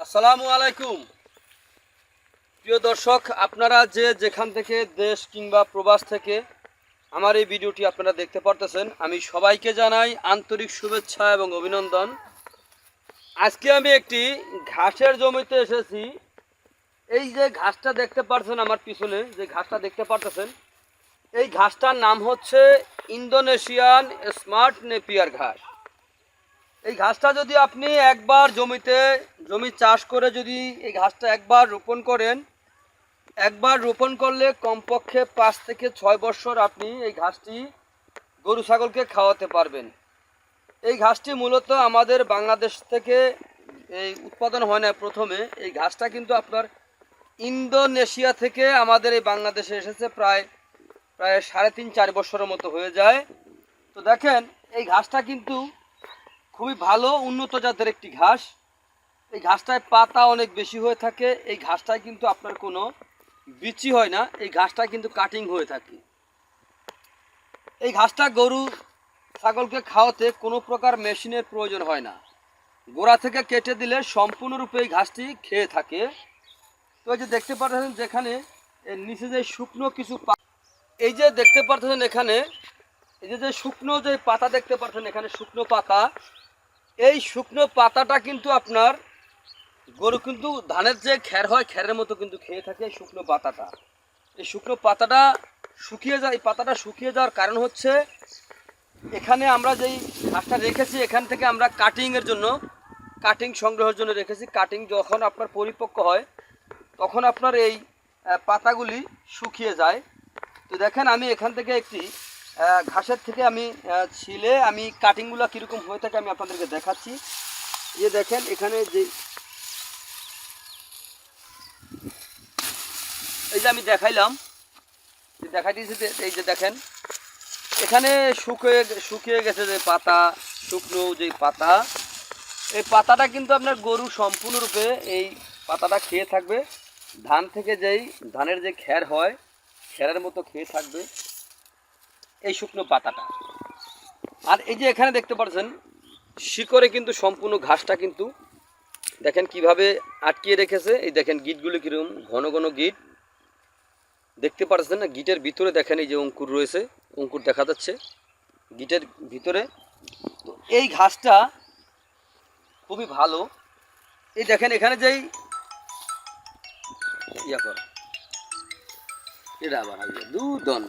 আসসালামু আলাইকুম প্রিয় দর্শক, আপনারা যেখান থেকে দেশ কিংবা প্রবাস থেকে আমার এই ভিডিওটি আপনারা দেখতে পারতেছেন, আমি সবাইকে জানাই আন্তরিক শুভেচ্ছা এবং অভিনন্দন। আজকে আমি একটি ঘাসের জমিতে এসেছি। এই যে ঘাসটা দেখতে পাচ্ছেন আমার পিছনে, যে ঘাসটা দেখতে পারতেছেন, এই ঘাসটার নাম হচ্ছে ইন্দোনেশিয়ান স্মার্ট নেপিয়ার ঘাস। এই ঘাসটা যদি আপনি একবার জমি চাষ করে যদি এই ঘাসটা একবার রোপণ করলে কমপক্ষে 5 থেকে 6 বছর আপনি এই ঘাসটি গরু ছাগলকে খাওয়াতে পারবেন। এই ঘাসটি মূলত আমাদের বাংলাদেশ থেকে এই উৎপাদন হয় না। প্রথমে এই ঘাসটা কিন্তু আপনার ইন্দোনেশিয়া থেকে আমাদের এই বাংলাদেশে এসেছে প্রায় 3.5-4 বছরের মতো হয়ে যায়। তো দেখেন, এই ঘাসটা কিন্তু খুবই ভালো উন্নত জাতের একটি ঘাস। এই ঘাসটায় পাতা অনেক বেশি হয়ে থাকে। এই ঘাসটায় কিন্তু আপনার কোনো বিচি হয় না, এই ঘাসটা কিন্তু কাটিং হয়ে থাকে। এই ঘাসটা গরু ছাগলকে খাওয়াতে কোনো প্রকার মেশিনের প্রয়োজন হয় না। গোড়া থেকে কেটে দিলে সম্পূর্ণরূপে এই ঘাসটি খেয়ে থাকে। তো এই যে দেখতে পাচ্ছেন, যেখানে এর নিচে যে শুকনো কিছু এই যে দেখতে পাচ্ছেন এখানে, এই যে শুকনো যে পাতা দেখতে পাচ্ছেন এখানে, শুকনো পাতা, এই শুকনো পাতাটা কিন্তু আপনার গরু কিন্তু ধানের যে খ্যার হয় খ্যারের মতো কিন্তু খেয়ে থাকে। এই শুকনো পাতাটা, এই শুকনো পাতাটা শুকিয়ে যায়। এই পাতাটা শুকিয়ে যাওয়ার কারণ হচ্ছে, এখানে আমরা যেই ঘাসটা রেখেছি এখান থেকে আমরা কাটিং সংগ্রহের জন্য রেখেছি। কাটিং যখন আপনার পরিপক্ক হয় তখন আপনার এই পাতাগুলি শুকিয়ে যায়। তো দেখেন, আমি এখান থেকে একটি ঘাসের থেকে আমি ছিলে আমি কাটিংগুলো কীরকম হয়ে থাকে আমি আপনাদেরকে দেখাচ্ছি। যে দেখেন এখানে এই যে আমি দেখাইলাম, দেখাই দিয়েছি, এই যে দেখেন এখানে শুকিয়ে গেছে যে পাতা, শুকনো যে পাতা, এই পাতাটা কিন্তু আপনার গরু সম্পূর্ণরূপে এই পাতাটা খেয়ে থাকবে। ধান থেকে ধানের যে খ্যার হয় খ্যারের মতো খেয়ে থাকবে এই শুকনো পাতাটা। আর এই যে এখানে দেখতে পাচ্ছেন শিকড়ে কিন্তু সম্পূর্ণ ঘাসটা কিন্তু দেখেন কিভাবে আটকিয়ে রেখেছে। এই দেখেন গিটগুলো কীরকম ঘন ঘন গিট দেখতে পাচ্ছেন না। গিটের ভিতরে দেখেন এই যে অঙ্কুর রয়েছে, অঙ্কুর দেখা যাচ্ছে গিটের ভিতরে। তো এই ঘাসটা খুবই ভালো। এই দেখেন এখানে যেই ইয়া কর, এটা আবার দুধন